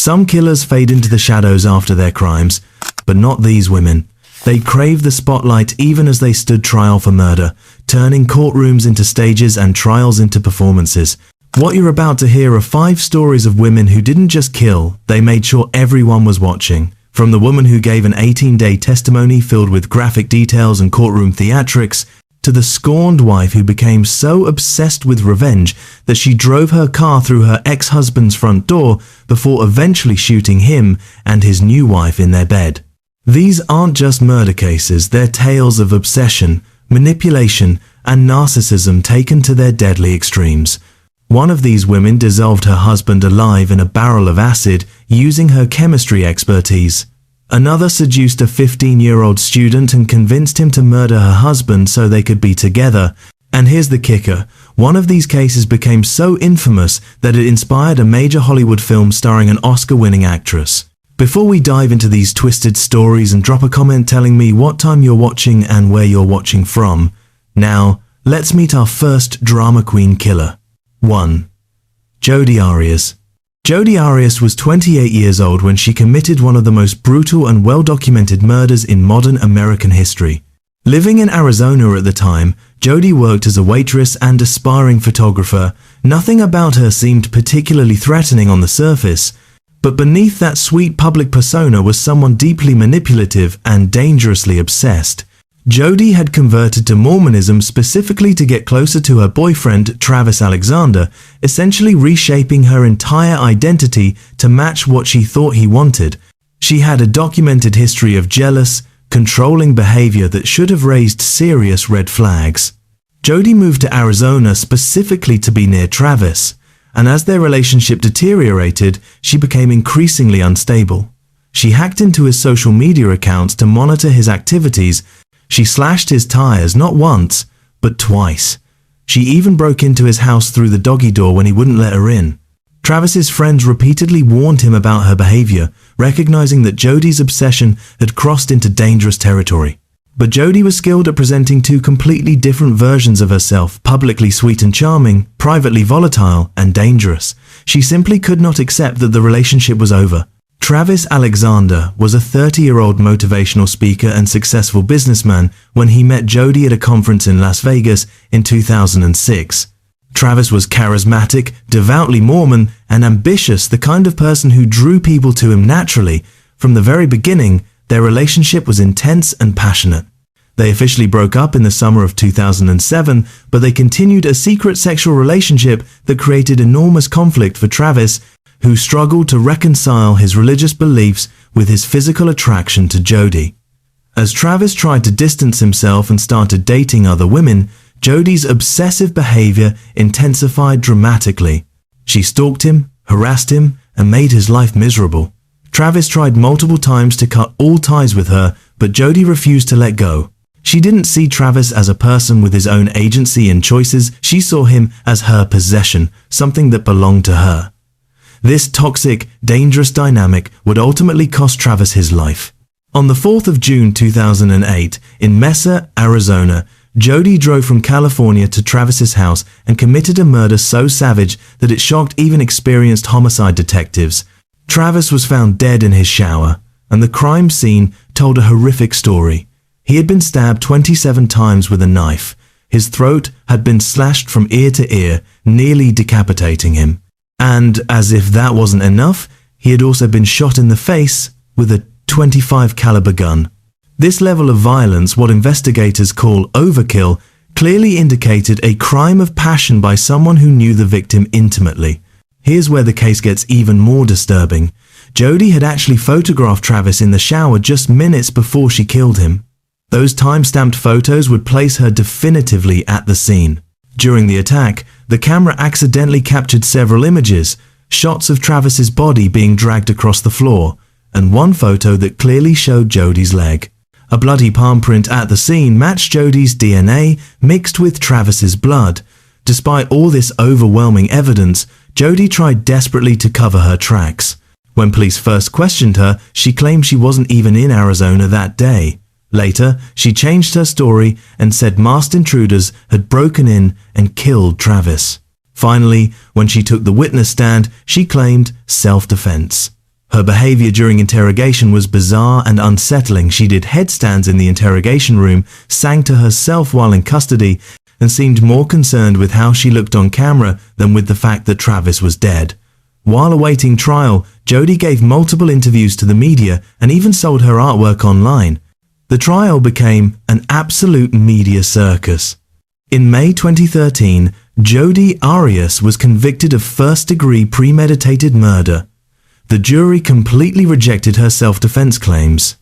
Some killers fade into the shadows after their crimes, but not these women. They crave the spotlight even as they stood trial for murder, turning courtrooms into stages and trials into performances. What you're about to hear are 5 stories of women who didn't just kill, they made sure everyone was watching. From the woman who gave an 18-day testimony filled with graphic details and courtroom theatrics, to the scorned wife who became so obsessed with revenge that she drove her car through her ex-husband's front door before eventually shooting him and his new wife in their bed. These aren't just murder cases, they're tales of obsession, manipulation, and narcissism taken to their deadly extremes. One of these women dissolved her husband alive in a barrel of acid using her chemistry expertise. Another seduced a 15-year-old student and convinced him to murder her husband so they could be together. And here's the kicker, one of these cases became so infamous that it inspired a major Hollywood film starring an Oscar-winning actress. Before we dive into these twisted stories, and drop a comment telling me what time you're watching and where you're watching from. Now, let's meet our first drama queen killer. 1. Jodi Arias. Jodi Arias was 28 years old when she committed one of the most brutal and well-documented murders in modern American history. Living in Arizona at the time, Jodi worked as a waitress and aspiring photographer. Nothing about her seemed particularly threatening on the surface, but beneath that sweet public persona was someone deeply manipulative and dangerously obsessed. Jodi had converted to Mormonism specifically to get closer to her boyfriend, Travis Alexander, essentially reshaping her entire identity to match what she thought he wanted. She had a documented history of jealous, controlling behavior that should have raised serious red flags. Jodi moved to Arizona specifically to be near Travis, and as their relationship deteriorated, she became increasingly unstable. She hacked into his social media accounts to monitor his activities. She slashed his tires not once, but twice. She even broke into his house through the doggy door when he wouldn't let her in. Travis's friends repeatedly warned him about her behavior, recognizing that Jodi's obsession had crossed into dangerous territory. But Jodi was skilled at presenting 2 completely different versions of herself, publicly sweet and charming, privately volatile and dangerous. She simply could not accept that the relationship was over. Travis Alexander was a 30-year-old motivational speaker and successful businessman when he met Jodi at a conference in Las Vegas in 2006. Travis was charismatic, devoutly Mormon, and ambitious, the kind of person who drew people to him naturally. From the very beginning, their relationship was intense and passionate. They officially broke up in the summer of 2007, but they continued a secret sexual relationship that created enormous conflict for Travis, who struggled to reconcile his religious beliefs with his physical attraction to Jodi. As Travis tried to distance himself and started dating other women, Jodi's obsessive behavior intensified dramatically. She stalked him, harassed him, and made his life miserable. Travis tried multiple times to cut all ties with her, but Jodi refused to let go. She didn't see Travis as a person with his own agency and choices. She saw him as her possession, something that belonged to her. This toxic, dangerous dynamic would ultimately cost Travis his life. On the 4th of June 2008, in Mesa, Arizona, Jodi drove from California to Travis's house and committed a murder so savage that it shocked even experienced homicide detectives. Travis was found dead in his shower, and the crime scene told a horrific story. He had been stabbed 27 times with a knife. His throat had been slashed from ear to ear, nearly decapitating him. And as if that wasn't enough, he had also been shot in the face with a .25 caliber gun. This level of violence, what investigators call overkill, clearly indicated a crime of passion by someone who knew the victim intimately. Here's where the case gets even more disturbing. Jodi had actually photographed Travis in the shower just minutes before she killed him. Those time-stamped photos would place her definitively at the scene. During the attack, the camera accidentally captured several images, shots of Travis's body being dragged across the floor, and one photo that clearly showed Jodi's leg. A bloody palm print at the scene matched Jodi's DNA mixed with Travis's blood. Despite all this overwhelming evidence, Jodi tried desperately to cover her tracks. When police first questioned her, she claimed she wasn't even in Arizona that day. Later, she changed her story and said masked intruders had broken in and killed Travis. Finally, when she took the witness stand, she claimed self-defense. Her behavior during interrogation was bizarre and unsettling. She did headstands in the interrogation room, sang to herself while in custody, and seemed more concerned with how she looked on camera than with the fact that Travis was dead. While awaiting trial, Jodi gave multiple interviews to the media and even sold her artwork online. The trial became an absolute media circus. In May 2013, Jodi Arias was convicted of first-degree premeditated murder. The jury completely rejected her self-defense claims.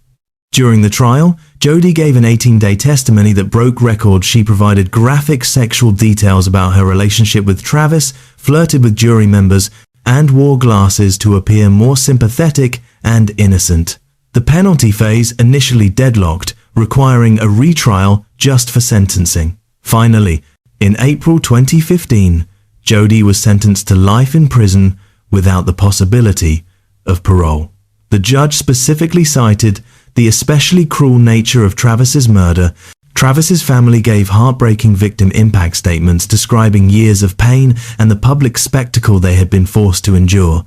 During the trial, Jodi gave an 18-day testimony that broke records. She provided graphic sexual details about her relationship with Travis, flirted with jury members, and wore glasses to appear more sympathetic and innocent. The penalty phase initially deadlocked, requiring a retrial just for sentencing. Finally, in April 2015, Jodi was sentenced to life in prison without the possibility of parole. The judge specifically cited the especially cruel nature of Travis's murder. Travis's family gave heartbreaking victim impact statements describing years of pain and the public spectacle they had been forced to endure.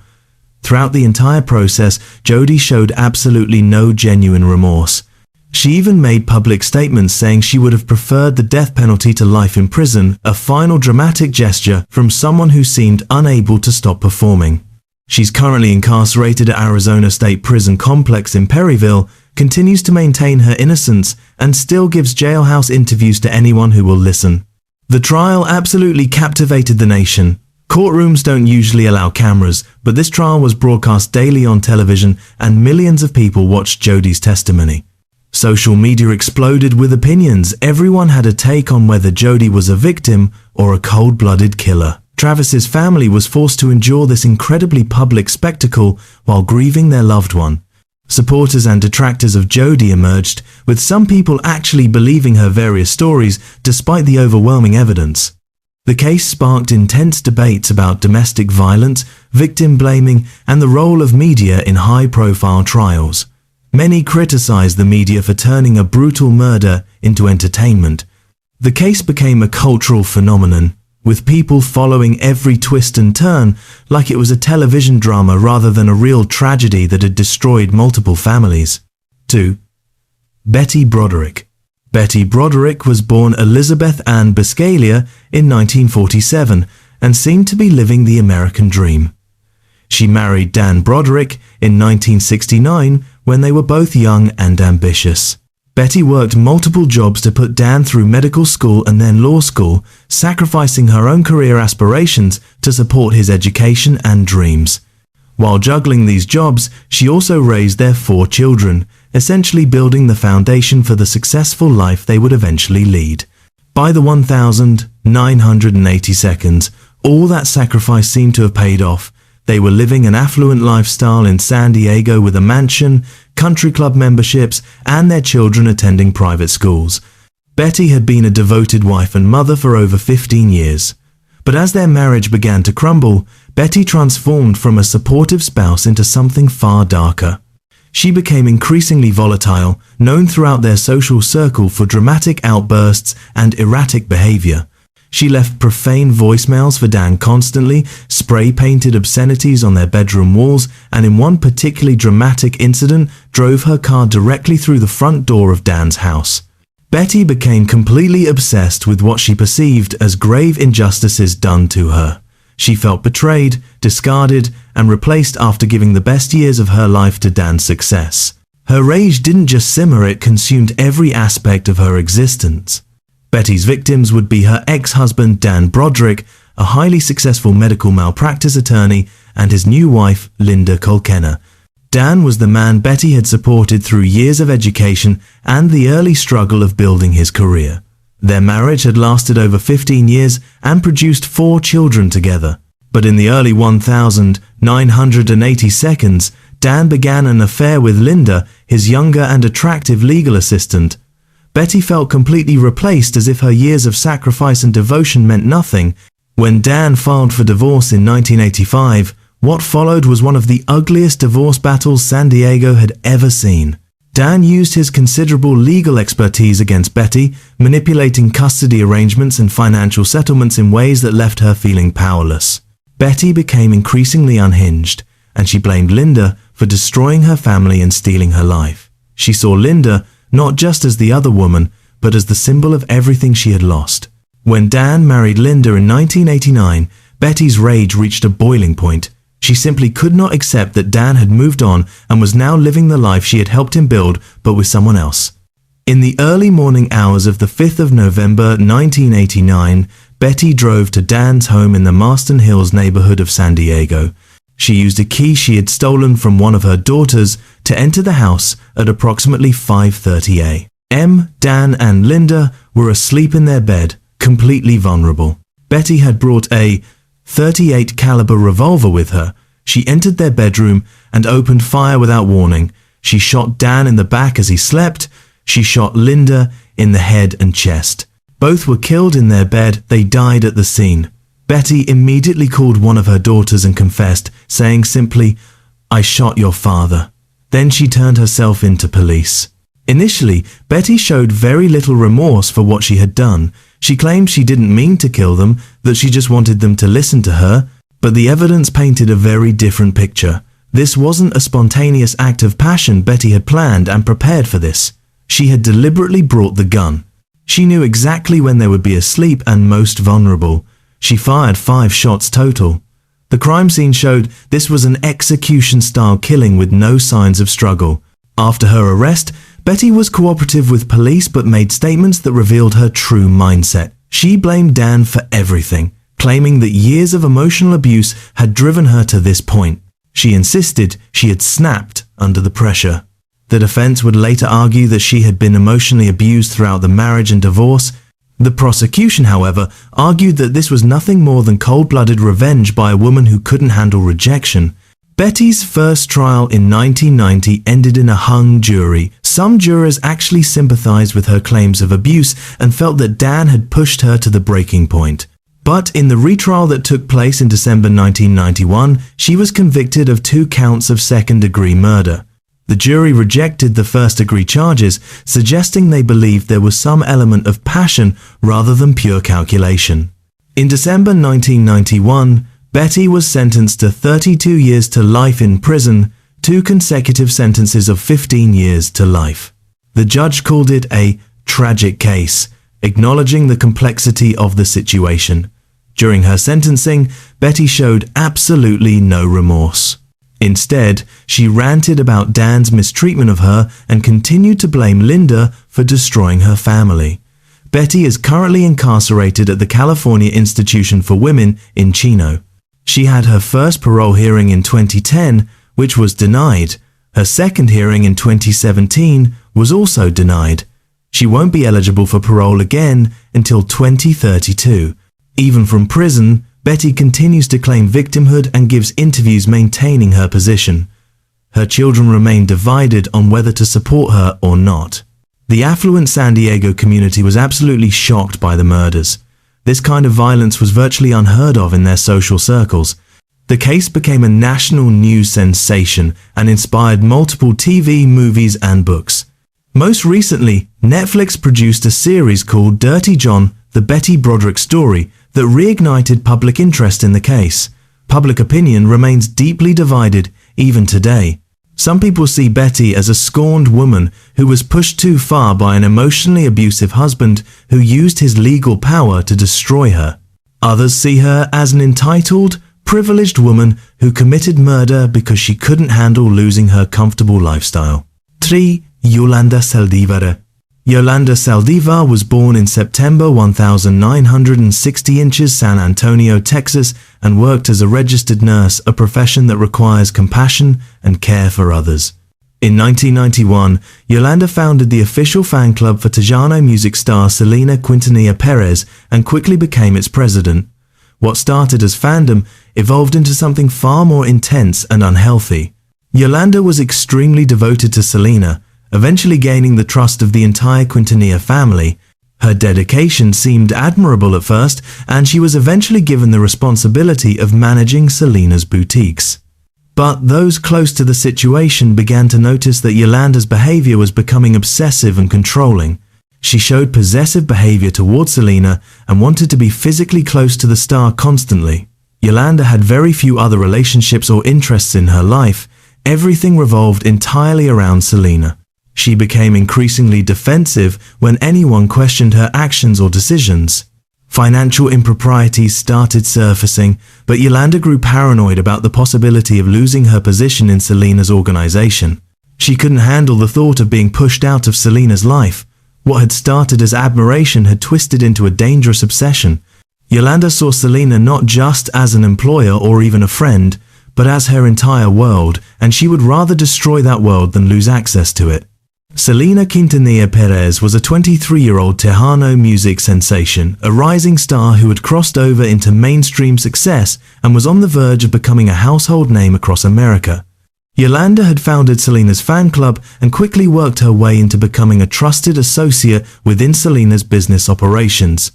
Throughout the entire process, Jodi showed absolutely no genuine remorse. She even made public statements saying she would have preferred the death penalty to life in prison, a final dramatic gesture from someone who seemed unable to stop performing. She's currently incarcerated at Arizona State Prison Complex in Perryville, continues to maintain her innocence, and still gives jailhouse interviews to anyone who will listen. The trial absolutely captivated the nation. Courtrooms don't usually allow cameras, but this trial was broadcast daily on television and millions of people watched Jodi's testimony. Social media exploded with opinions. Everyone had a take on whether Jodi was a victim or a cold-blooded killer. Travis's family was forced to endure this incredibly public spectacle while grieving their loved one. Supporters and detractors of Jodi emerged, with some people actually believing her various stories despite the overwhelming evidence. The case sparked intense debates about domestic violence, victim blaming, and the role of media in high-profile trials. Many criticized the media for turning a brutal murder into entertainment. The case became a cultural phenomenon, with people following every twist and turn like it was a television drama rather than a real tragedy that had destroyed multiple families. 2. Betty Broderick. Betty Broderick was born Elizabeth Ann Biscaglia in 1947 and seemed to be living the American dream. She married Dan Broderick in 1969 when they were both young and ambitious. Betty worked multiple jobs to put Dan through medical school and then law school, sacrificing her own career aspirations to support his education and dreams. While juggling these jobs, she also raised their 4 children, essentially building the foundation for the successful life they would eventually lead. By the 1,980 seconds, all that sacrifice seemed to have paid off. They were living an affluent lifestyle in San Diego with a mansion, country club memberships, and their children attending private schools. Betty had been a devoted wife and mother for over 15 years. But as their marriage began to crumble, Betty transformed from a supportive spouse into something far darker. She became increasingly volatile, known throughout their social circle for dramatic outbursts and erratic behavior. She left profane voicemails for Dan constantly, spray-painted obscenities on their bedroom walls, and in one particularly dramatic incident, drove her car directly through the front door of Dan's house. Betty became completely obsessed with what she perceived as grave injustices done to her. She felt betrayed, discarded, and replaced after giving the best years of her life to Dan's success. Her rage didn't just simmer, it consumed every aspect of her existence. Betty's victims would be her ex-husband Dan Broderick, a highly successful medical malpractice attorney, and his new wife, Linda Kolkenna. Dan was the man Betty had supported through years of education and the early struggle of building his career. Their marriage had lasted over 15 years and produced 4 children together. But in the early 1,980 seconds, Dan began an affair with Linda, his younger and attractive legal assistant. Betty felt completely replaced, as if her years of sacrifice and devotion meant nothing. When Dan filed for divorce in 1985, what followed was one of the ugliest divorce battles San Diego had ever seen. Dan used his considerable legal expertise against Betty, manipulating custody arrangements and financial settlements in ways that left her feeling powerless. Betty became increasingly unhinged, and she blamed Linda for destroying her family and stealing her life. She saw Linda not just as the other woman, but as the symbol of everything she had lost. When Dan married Linda in 1989, Betty's rage reached a boiling point. She simply could not accept that Dan had moved on and was now living the life she had helped him build, but with someone else. In the early morning hours of the 5th of November 1989, Betty drove to Dan's home in the Marston Hills neighborhood of San Diego. She used a key she had stolen from one of her daughters to enter the house at approximately 5:30 a.m. Dan and Linda were asleep in their bed, completely vulnerable. Betty had brought a .38 caliber revolver with her. She entered their bedroom and opened fire without warning. She shot Dan in the back as he slept. She shot Linda in the head and chest. Both were killed in their bed. They died at the scene. Betty immediately called one of her daughters and confessed, saying simply, "I shot your father." Then she turned herself in to police. Initially, Betty showed very little remorse for what she had done. She claimed she didn't mean to kill them, that she just wanted them to listen to her, but the evidence painted a very different picture. This wasn't a spontaneous act of passion. Betty had planned and prepared for this. She had deliberately brought the gun. She knew exactly when they would be asleep and most vulnerable. She fired 5 shots total. The crime scene showed this was an execution-style killing with no signs of struggle. After her arrest, Betty was cooperative with police but made statements that revealed her true mindset. She blamed Dan for everything, claiming that years of emotional abuse had driven her to this point. She insisted she had snapped under the pressure. The defense would later argue that she had been emotionally abused throughout the marriage and divorce. The prosecution, however, argued that this was nothing more than cold-blooded revenge by a woman who couldn't handle rejection. Betty's first trial in 1990 ended in a hung jury. Some jurors actually sympathized with her claims of abuse and felt that Dan had pushed her to the breaking point. But in the retrial that took place in December 1991, she was convicted of 2 counts of second-degree murder. The jury rejected the first-degree charges, suggesting they believed there was some element of passion rather than pure calculation. In December 1991, Betty was sentenced to 32 years to life in prison, 2 consecutive sentences of 15 years to life. The judge called it a tragic case, acknowledging the complexity of the situation. During her sentencing, Betty showed absolutely no remorse. Instead, she ranted about Dan's mistreatment of her and continued to blame Linda for destroying her family. Betty is currently incarcerated at the California Institution for Women in Chino. She had her first parole hearing in 2010, which was denied. Her second hearing in 2017 was also denied. She won't be eligible for parole again until 2032. Even from prison, Betty continues to claim victimhood and gives interviews maintaining her position. Her children remain divided on whether to support her or not. The affluent San Diego community was absolutely shocked by the murders. This kind of violence was virtually unheard of in their social circles. The case became a national news sensation and inspired multiple TV, movies, and books. Most recently, Netflix produced a series called Dirty John, the Betty Broderick story, that reignited public interest in the case. Public opinion remains deeply divided even today. Some people see Betty as a scorned woman who was pushed too far by an emotionally abusive husband who used his legal power to destroy her. Others see her as an entitled, privileged woman who committed murder because she couldn't handle losing her comfortable lifestyle. 3. Yolanda Saldívar. Yolanda Saldívar was born in September 1960 in San Antonio, Texas, and worked as a registered nurse, a profession that requires compassion and care for others. In 1991, Yolanda founded the official fan club for Tejano music star Selena Quintanilla Perez and quickly became its president. What started as fandom evolved into something far more intense and unhealthy. Yolanda was extremely devoted to Selena, eventually gaining the trust of the entire Quintanilla family. Her dedication seemed admirable at first, and she was eventually given the responsibility of managing Selena's boutiques. But those close to the situation began to notice that Yolanda's behavior was becoming obsessive and controlling. She showed possessive behavior towards Selena and wanted to be physically close to the star constantly. Yolanda had very few other relationships or interests in her life. Everything revolved entirely around Selena. She became increasingly defensive when anyone questioned her actions or decisions. Financial improprieties started surfacing, but Yolanda grew paranoid about the possibility of losing her position in Selena's organization. She couldn't handle the thought of being pushed out of Selena's life. What had started as admiration had twisted into a dangerous obsession. Yolanda saw Selena not just as an employer or even a friend, but as her entire world, and she would rather destroy that world than lose access to it. Selena Quintanilla Perez was a 23-year-old Tejano music sensation, a rising star who had crossed over into mainstream success and was on the verge of becoming a household name across America. Yolanda had founded Selena's fan club and quickly worked her way into becoming a trusted associate within Selena's business operations.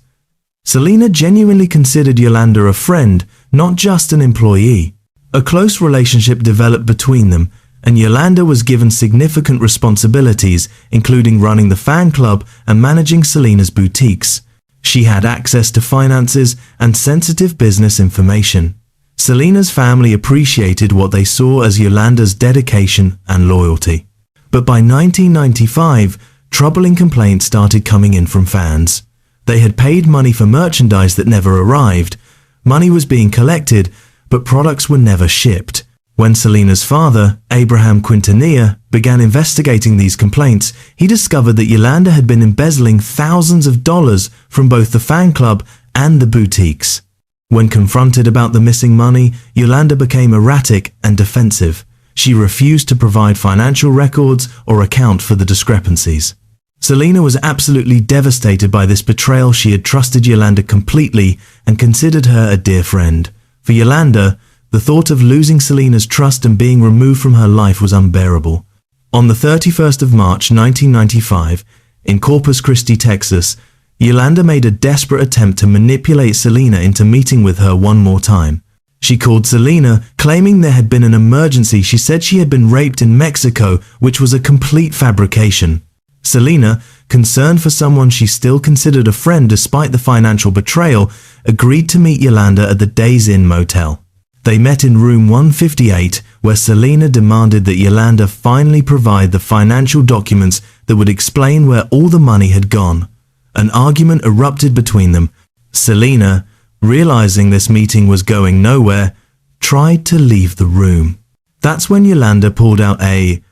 Selena genuinely considered Yolanda a friend, not just an employee. A close relationship developed between them, and Yolanda was given significant responsibilities, including running the fan club and managing Selena's boutiques. She had access to finances and sensitive business information. Selena's family appreciated what they saw as Yolanda's dedication and loyalty. But by 1995, troubling complaints started coming in from fans. They had paid money for merchandise that never arrived. Money was being collected, but products were never shipped. When Selena's father, Abraham Quintanilla, began investigating these complaints, he discovered that Yolanda had been embezzling thousands of dollars from both the fan club and the boutiques. When confronted about the missing money, Yolanda became erratic and defensive. She refused to provide financial records or account for the discrepancies. Selena was absolutely devastated by this betrayal. She had trusted Yolanda completely and considered her a dear friend. For Yolanda, the thought of losing Selena's trust and being removed from her life was unbearable. On the 31st of March 1995, in Corpus Christi, Texas, Yolanda made a desperate attempt to manipulate Selena into meeting with her one more time. She called Selena, claiming there had been an emergency. She said she had been raped in Mexico, which was a complete fabrication. Selena, concerned for someone she still considered a friend despite the financial betrayal, agreed to meet Yolanda at the Days Inn motel. They met in room 158, where Selena demanded that Yolanda finally provide the financial documents that would explain where all the money had gone. An argument erupted between them. Selena, realizing this meeting was going nowhere, tried to leave the room. That's when Yolanda pulled out a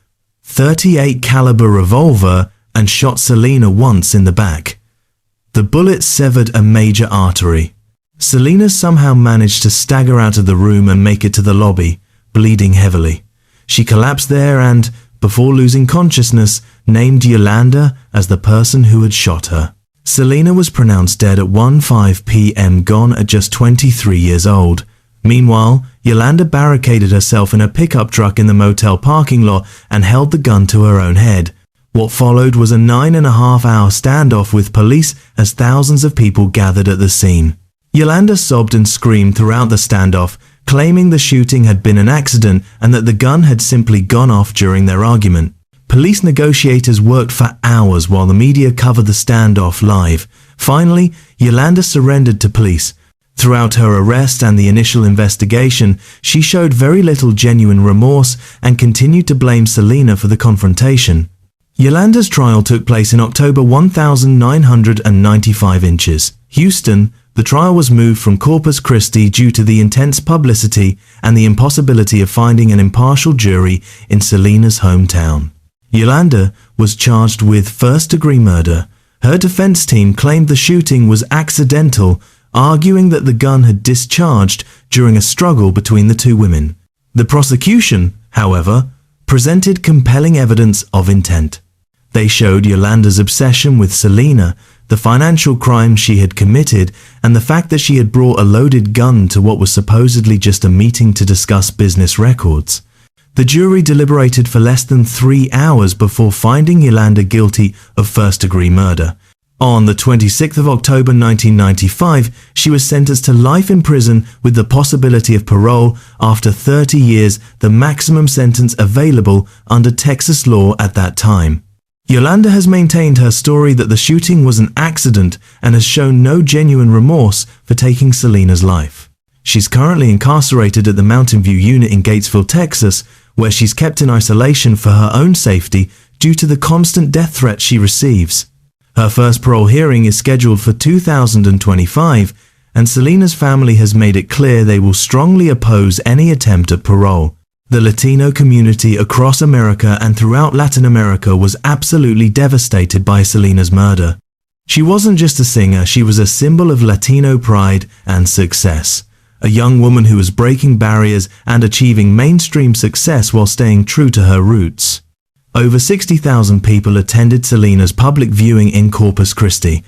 .38 caliber revolver and shot Selena once in the back. The bullet severed a major artery. Selena somehow managed to stagger out of the room and make it to the lobby, bleeding heavily. She collapsed there and, before losing consciousness, named Yolanda as the person who had shot her. Selena was pronounced dead at 1:05 p.m., gone at just 23 years old. Meanwhile, Yolanda barricaded herself in a pickup truck in the motel parking lot and held the gun to her own head. What followed was a 9.5-hour standoff with police as thousands of people gathered at the scene. Yolanda sobbed and screamed throughout the standoff, claiming the shooting had been an accident and that the gun had simply gone off during their argument. Police negotiators worked for hours while the media covered the standoff live. Finally, Yolanda surrendered to police. Throughout her arrest and the initial investigation, she showed very little genuine remorse and continued to blame Selena for the confrontation. Yolanda's trial took place in October 1995 inches. Houston. The trial was moved from Corpus Christi due to the intense publicity and the impossibility of finding an impartial jury in Selena's hometown. Yolanda was charged with first-degree murder. Her defense team claimed the shooting was accidental, arguing that the gun had discharged during a struggle between the two women. The prosecution, however, presented compelling evidence of intent. They showed Yolanda's obsession with Selena, the financial crimes she had committed, and the fact that she had brought a loaded gun to what was supposedly just a meeting to discuss business records. The jury deliberated for less than 3 hours before finding Yolanda guilty of first-degree murder. On the 26th of October 1995, she was sentenced to life in prison with the possibility of parole after 30 years, the maximum sentence available under Texas law at that time. Yolanda has maintained her story that the shooting was an accident and has shown no genuine remorse for taking Selena's life. She's currently incarcerated at the Mountain View unit in Gatesville, Texas, where she's kept in isolation for her own safety due to the constant death threats she receives. Her first parole hearing is scheduled for 2025, and Selena's family has made it clear they will strongly oppose any attempt at parole. The Latino community across America and throughout Latin America was absolutely devastated by Selena's murder. She wasn't just a singer, she was a symbol of Latino pride and success. A young woman who was breaking barriers and achieving mainstream success while staying true to her roots. Over 60,000 people attended Selena's public viewing in Corpus Christi.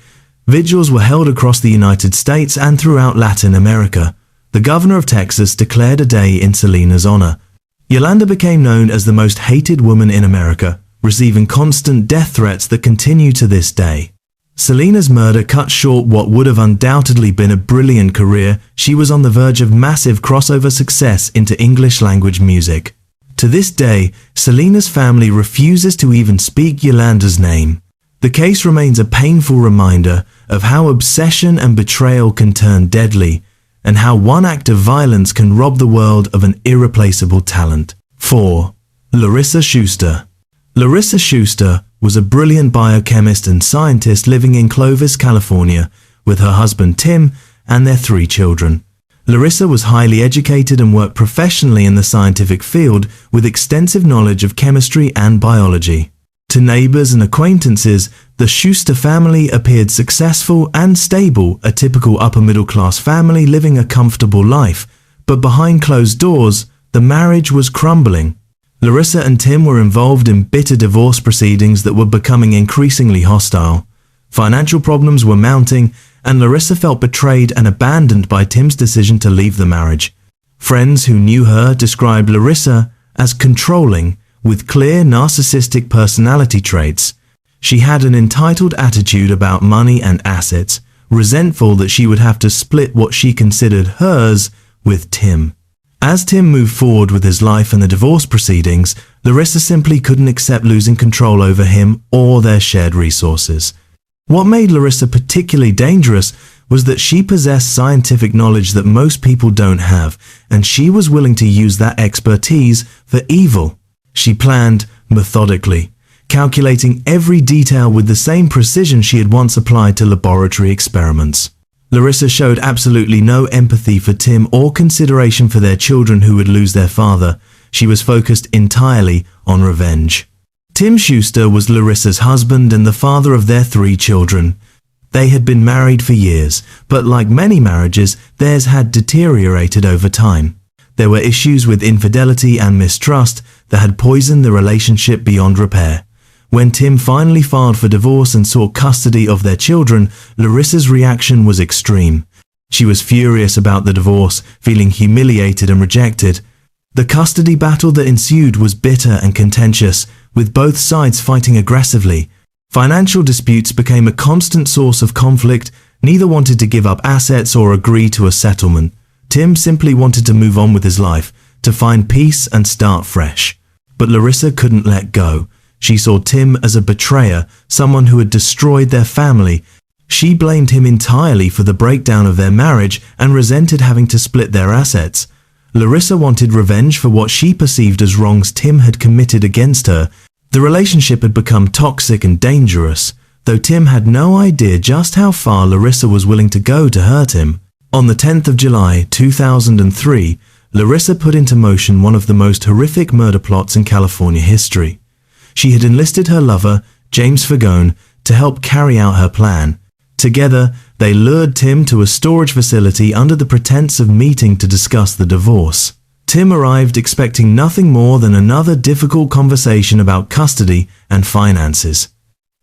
Vigils were held across the United States and throughout Latin America. The governor of Texas declared a day in Selena's honor. Yolanda became known as the most hated woman in America, receiving constant death threats that continue to this day. Selena's murder cut short what would have undoubtedly been a brilliant career. She was on the verge of massive crossover success into English language music. To this day, Selena's family refuses to even speak Yolanda's name. The case remains a painful reminder of how obsession and betrayal can turn deadly, and how one act of violence can rob the world of an irreplaceable talent. 4. Larissa Schuster. Larissa Schuster was a brilliant biochemist and scientist living in Clovis, California, with her husband Tim and their 3 children. Larissa was highly educated and worked professionally in the scientific field with extensive knowledge of chemistry and biology. To neighbors and acquaintances, the Schuster family appeared successful and stable, a typical upper-middle-class family living a comfortable life, but behind closed doors, the marriage was crumbling. Larissa and Tim were involved in bitter divorce proceedings that were becoming increasingly hostile. Financial problems were mounting, and Larissa felt betrayed and abandoned by Tim's decision to leave the marriage. Friends who knew her described Larissa as controlling, with clear narcissistic personality traits. She had an entitled attitude about money and assets, resentful that she would have to split what she considered hers with Tim. As Tim moved forward with his life and the divorce proceedings, Larissa simply couldn't accept losing control over him or their shared resources. What made Larissa particularly dangerous was that she possessed scientific knowledge that most people don't have, and she was willing to use that expertise for evil. She planned methodically, calculating every detail with the same precision she had once applied to laboratory experiments. Larissa showed absolutely no empathy for Tim or consideration for their children who would lose their father. She was focused entirely on revenge. Tim Schuster was Larissa's husband and the father of their 3 children. They had been married for years, but like many marriages, theirs had deteriorated over time. There were issues with infidelity and mistrust that had poisoned the relationship beyond repair. When Tim finally filed for divorce and sought custody of their children, Larissa's reaction was extreme. She was furious about the divorce, feeling humiliated and rejected. The custody battle that ensued was bitter and contentious, with both sides fighting aggressively. Financial disputes became a constant source of conflict. Neither wanted to give up assets or agree to a settlement. Tim simply wanted to move on with his life, to find peace and start fresh. But Larissa couldn't let go. She saw Tim as a betrayer, someone who had destroyed their family. She blamed him entirely for the breakdown of their marriage and resented having to split their assets. Larissa wanted revenge for what she perceived as wrongs Tim had committed against her. The relationship had become toxic and dangerous, though Tim had no idea just how far Larissa was willing to go to hurt him. On the 10th of July, 2003, Larissa put into motion one of the most horrific murder plots in California history. She had enlisted her lover, James Fagone, to help carry out her plan. Together, they lured Tim to a storage facility under the pretense of meeting to discuss the divorce. Tim arrived expecting nothing more than another difficult conversation about custody and finances.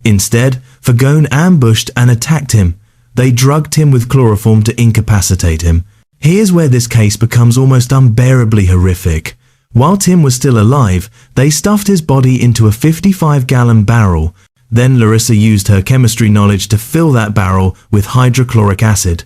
Instead, Fagone ambushed and attacked him. They drugged him with chloroform to incapacitate him. Here's where this case becomes almost unbearably horrific. While Tim was still alive, they stuffed his body into a 55-gallon barrel. Then Larissa used her chemistry knowledge to fill that barrel with hydrochloric acid.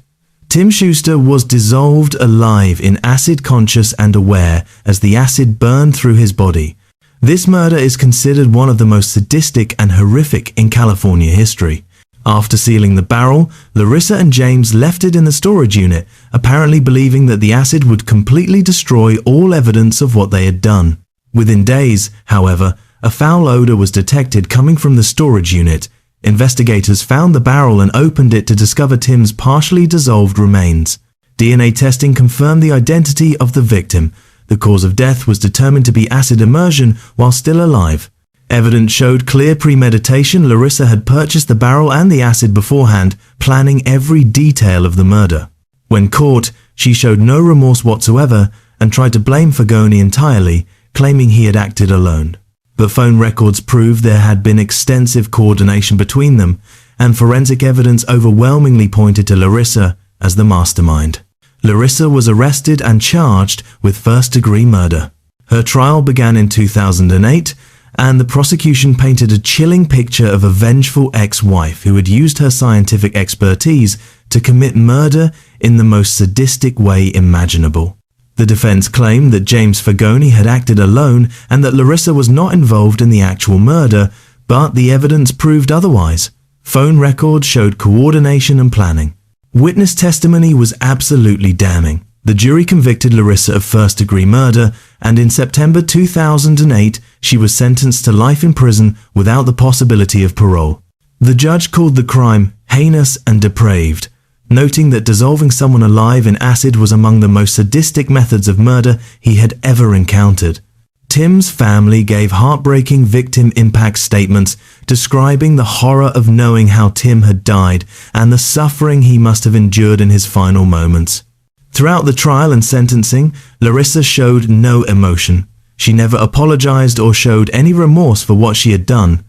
Tim Schuster was dissolved alive in acid, conscious and aware, as the acid burned through his body. This murder is considered one of the most sadistic and horrific in California history. After sealing the barrel, Larissa and James left it in the storage unit, apparently believing that the acid would completely destroy all evidence of what they had done. Within days, however, a foul odor was detected coming from the storage unit. Investigators found the barrel and opened it to discover Tim's partially dissolved remains. DNA testing confirmed the identity of the victim. The cause of death was determined to be acid immersion while still alive. Evidence showed clear premeditation. Larissa had purchased the barrel and the acid beforehand, planning every detail of the murder. When caught, she showed no remorse whatsoever and tried to blame Fagoni entirely, claiming he had acted alone. But phone records proved there had been extensive coordination between them, and forensic evidence overwhelmingly pointed to Larissa as the mastermind. Larissa was arrested and charged with first-degree murder. Her trial began in 2008, and the prosecution painted a chilling picture of a vengeful ex-wife who had used her scientific expertise to commit murder in the most sadistic way imaginable. The defense claimed that James Fagoni had acted alone and that Larissa was not involved in the actual murder, but the evidence proved otherwise. Phone records showed coordination and planning. Witness testimony was absolutely damning. The jury convicted Larissa of first-degree murder, and in September 2008, she was sentenced to life in prison without the possibility of parole. The judge called the crime heinous and depraved, noting that dissolving someone alive in acid was among the most sadistic methods of murder he had ever encountered. Tim's family gave heartbreaking victim impact statements describing the horror of knowing how Tim had died and the suffering he must have endured in his final moments. Throughout the trial and sentencing, Larissa showed no emotion. She never apologized or showed any remorse for what she had done.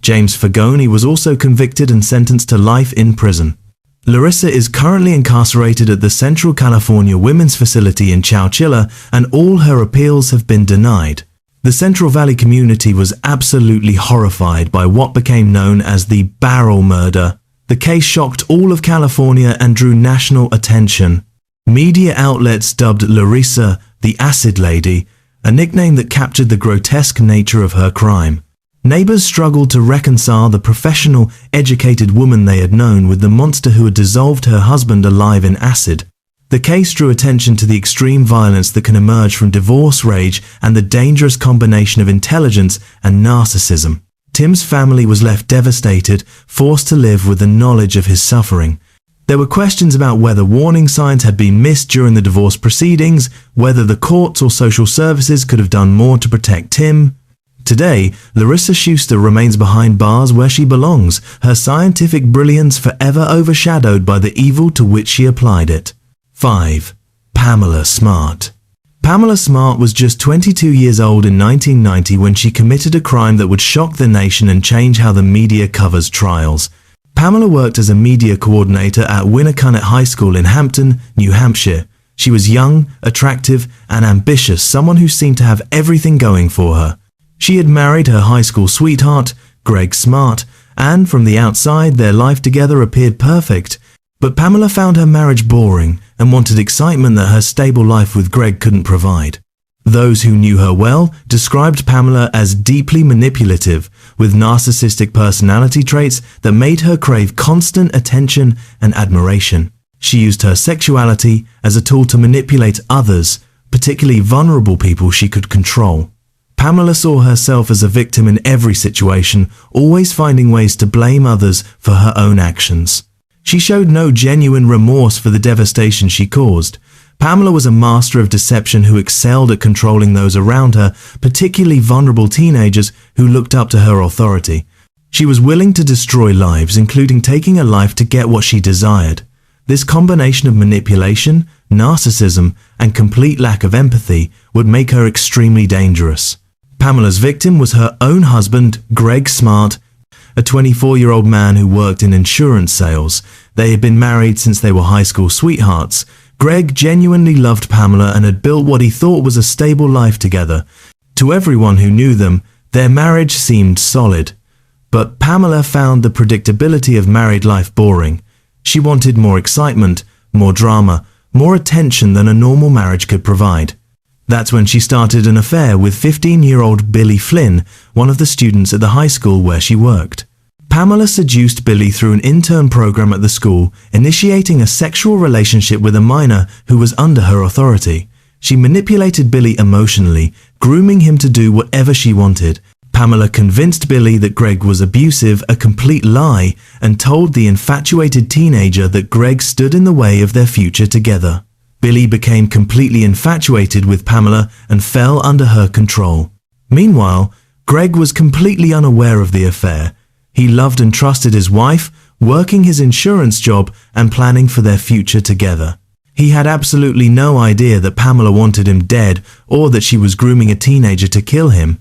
James Fagoni was also convicted and sentenced to life in prison. Larissa is currently incarcerated at the Central California Women's Facility in Chowchilla, and all her appeals have been denied. The Central Valley community was absolutely horrified by what became known as the barrel murder. The case shocked all of California and drew national attention. Media outlets dubbed Larissa the Acid Lady, a nickname that captured the grotesque nature of her crime. Neighbors struggled to reconcile the professional, educated woman they had known with the monster who had dissolved her husband alive in acid. The case drew attention to the extreme violence that can emerge from divorce rage and the dangerous combination of intelligence and narcissism. Tim's family was left devastated, forced to live with the knowledge of his suffering. There were questions about whether warning signs had been missed during the divorce proceedings, whether the courts or social services could have done more to protect Tim. Today, Larissa Schuster remains behind bars where she belongs, her scientific brilliance forever overshadowed by the evil to which she applied it. 5. Pamela Smart. Pamela Smart was just 22 years old in 1990 when she committed a crime that would shock the nation and change how the media covers trials. Pamela worked as a media coordinator at Winnicott High School in Hampton, New Hampshire. She was young, attractive, and ambitious, someone who seemed to have everything going for her. She had married her high school sweetheart, Greg Smart, and from the outside their life together appeared perfect. But Pamela found her marriage boring and wanted excitement that her stable life with Greg couldn't provide. Those who knew her well described Pamela as deeply manipulative, with narcissistic personality traits that made her crave constant attention and admiration. She used her sexuality as a tool to manipulate others, particularly vulnerable people she could control. Pamela saw herself as a victim in every situation, always finding ways to blame others for her own actions. She showed no genuine remorse for the devastation she caused. Pamela was a master of deception who excelled at controlling those around her, particularly vulnerable teenagers who looked up to her authority. She was willing to destroy lives, including taking a life to get what she desired. This combination of manipulation, narcissism, and complete lack of empathy would make her extremely dangerous. Pamela's victim was her own husband, Greg Smart, a 24-year-old man who worked in insurance sales. They had been married since they were high school sweethearts. Greg genuinely loved Pamela and had built what he thought was a stable life together. To everyone who knew them, their marriage seemed solid. But Pamela found the predictability of married life boring. She wanted more excitement, more drama, more attention than a normal marriage could provide. That's when she started an affair with 15-year-old Billy Flynn, one of the students at the high school where she worked. Pamela seduced Billy through an intern program at the school, initiating a sexual relationship with a minor who was under her authority. She manipulated Billy emotionally, grooming him to do whatever she wanted. Pamela convinced Billy that Greg was abusive, a complete lie, and told the infatuated teenager that Greg stood in the way of their future together. Billy became completely infatuated with Pamela and fell under her control. Meanwhile, Greg was completely unaware of the affair. He loved and trusted his wife, working his insurance job and planning for their future together. He had absolutely no idea that Pamela wanted him dead or that she was grooming a teenager to kill him.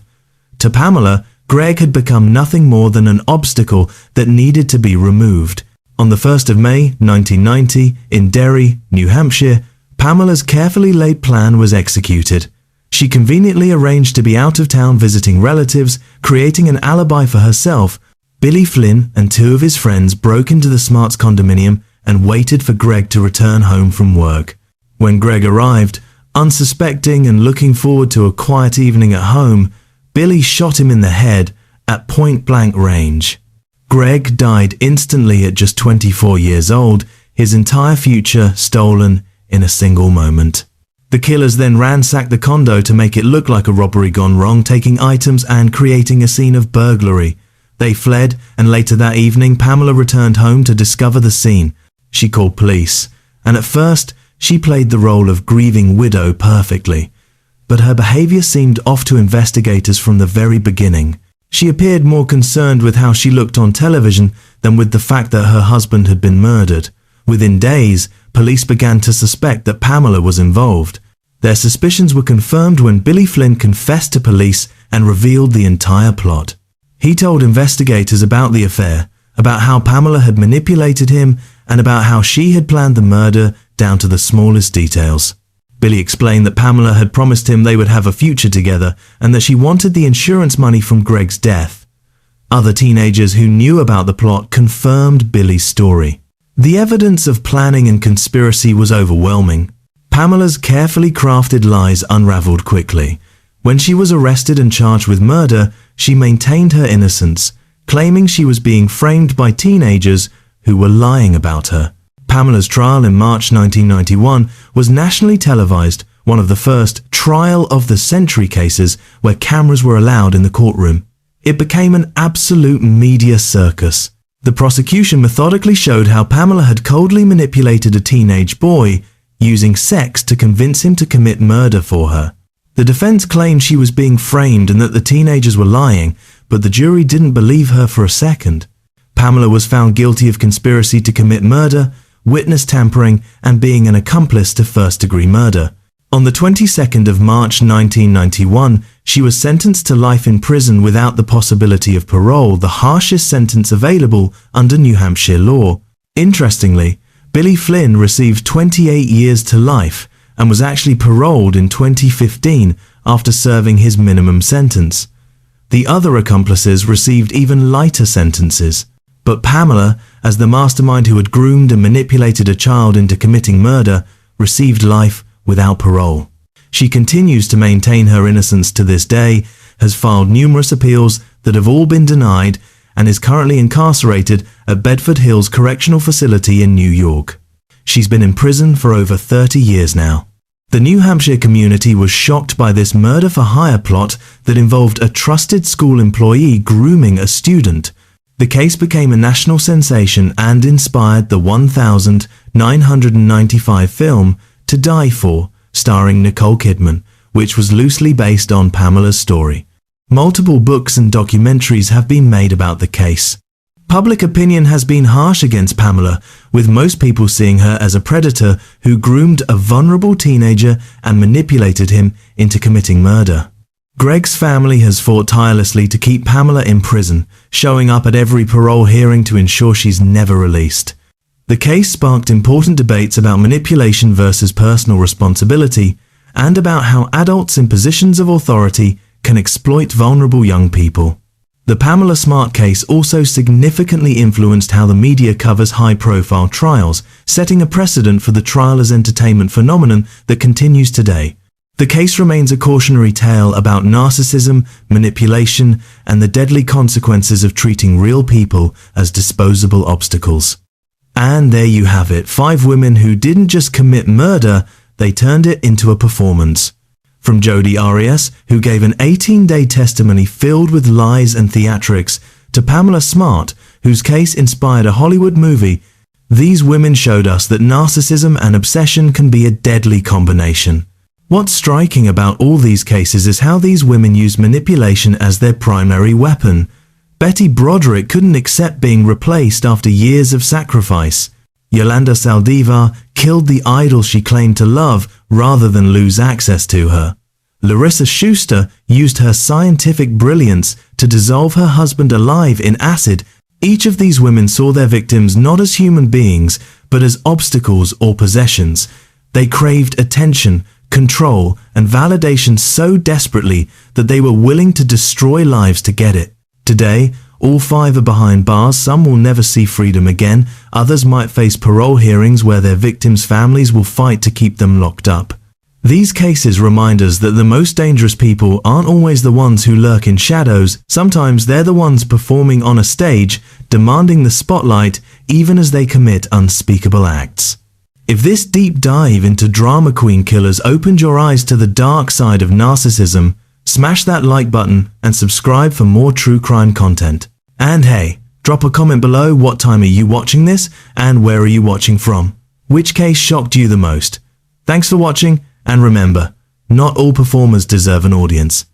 To Pamela, Greg had become nothing more than an obstacle that needed to be removed. On the 1st of May, 1990, in Derry, New Hampshire, Pamela's carefully laid plan was executed. She conveniently arranged to be out of town visiting relatives, creating an alibi for herself. Billy Flynn and two of his friends broke into the Smarts' condominium and waited for Greg to return home from work. When Greg arrived, unsuspecting and looking forward to a quiet evening at home, Billy shot him in the head at point-blank range. Greg died instantly at just 24 years old, his entire future stolen in a single moment. The killers then ransacked the condo to make it look like a robbery gone wrong, taking items and creating a scene of burglary. They fled, and later that evening, Pamela returned home to discover the scene. She called police, and at first, she played the role of grieving widow perfectly. But her behavior seemed off to investigators from the very beginning. She appeared more concerned with how she looked on television than with the fact that her husband had been murdered. Within days, police began to suspect that Pamela was involved. Their suspicions were confirmed when Billy Flynn confessed to police and revealed the entire plot. He told investigators about the affair, about how Pamela had manipulated him, and about how she had planned the murder down to the smallest details. Billy explained that Pamela had promised him they would have a future together and that she wanted the insurance money from Greg's death. Other teenagers who knew about the plot confirmed Billy's story. The evidence of planning and conspiracy was overwhelming. Pamela's carefully crafted lies unraveled quickly. When she was arrested and charged with murder, she maintained her innocence, claiming she was being framed by teenagers who were lying about her. Pamela's trial in March 1991 was nationally televised, one of the first trial of the century cases where cameras were allowed in the courtroom. It became an absolute media circus. The prosecution methodically showed how Pamela had coldly manipulated a teenage boy, using sex to convince him to commit murder for her. The defense claimed she was being framed and that the teenagers were lying, but the jury didn't believe her for a second. Pamela was found guilty of conspiracy to commit murder, witness tampering, and being an accomplice to first-degree murder. On the 22nd of March 1991, she was sentenced to life in prison without the possibility of parole, the harshest sentence available under New Hampshire law. Interestingly, Billy Flynn received 28 years to life and was actually paroled in 2015 after serving his minimum sentence. The other accomplices received even lighter sentences. But Pamela, as the mastermind who had groomed and manipulated a child into committing murder, received life without parole. She continues to maintain her innocence to this day, has filed numerous appeals that have all been denied, and is currently incarcerated at Bedford Hills Correctional Facility in New York. She's been in prison for over 30 years now. The New Hampshire community was shocked by this murder-for-hire plot that involved a trusted school employee grooming a student. The case became a national sensation and inspired the 1995 film To Die For, starring Nicole Kidman, which was loosely based on Pamela's story. Multiple books and documentaries have been made about the case. Public opinion has been harsh against Pamela, with most people seeing her as a predator who groomed a vulnerable teenager and manipulated him into committing murder. Greg's family has fought tirelessly to keep Pamela in prison, showing up at every parole hearing to ensure she's never released. The case sparked important debates about manipulation versus personal responsibility, and about how adults in positions of authority can exploit vulnerable young people. The Pamela Smart case also significantly influenced how the media covers high-profile trials, setting a precedent for the trial as entertainment phenomenon that continues today. The case remains a cautionary tale about narcissism, manipulation, and the deadly consequences of treating real people as disposable obstacles. And there you have it, 5 women who didn't just commit murder, they turned it into a performance. From Jodi Arias, who gave an 18-day testimony filled with lies and theatrics, to Pamela Smart, whose case inspired a Hollywood movie, these women showed us that narcissism and obsession can be a deadly combination. What's striking about all these cases is how these women use manipulation as their primary weapon. Betty Broderick couldn't accept being replaced after years of sacrifice. Yolanda Saldívar killed the idol she claimed to love rather than lose access to her. Larissa Schuster used her scientific brilliance to dissolve her husband alive in acid. Each of these women saw their victims not as human beings, but as obstacles or possessions. They craved attention, control, and validation so desperately that they were willing to destroy lives to get it. Today, all 5 are behind bars. Some will never see freedom again. Others might face parole hearings where their victims' families will fight to keep them locked up. These cases remind us that the most dangerous people aren't always the ones who lurk in shadows. Sometimes they're the ones performing on a stage, demanding the spotlight even as they commit unspeakable acts. If this deep dive into drama queen killers opened your eyes to the dark side of narcissism, smash that like button and subscribe for more true crime content. And hey, drop a comment below. What time are you watching this and where are you watching from? Which case shocked you the most? Thanks for watching, and remember, not all performers deserve an audience.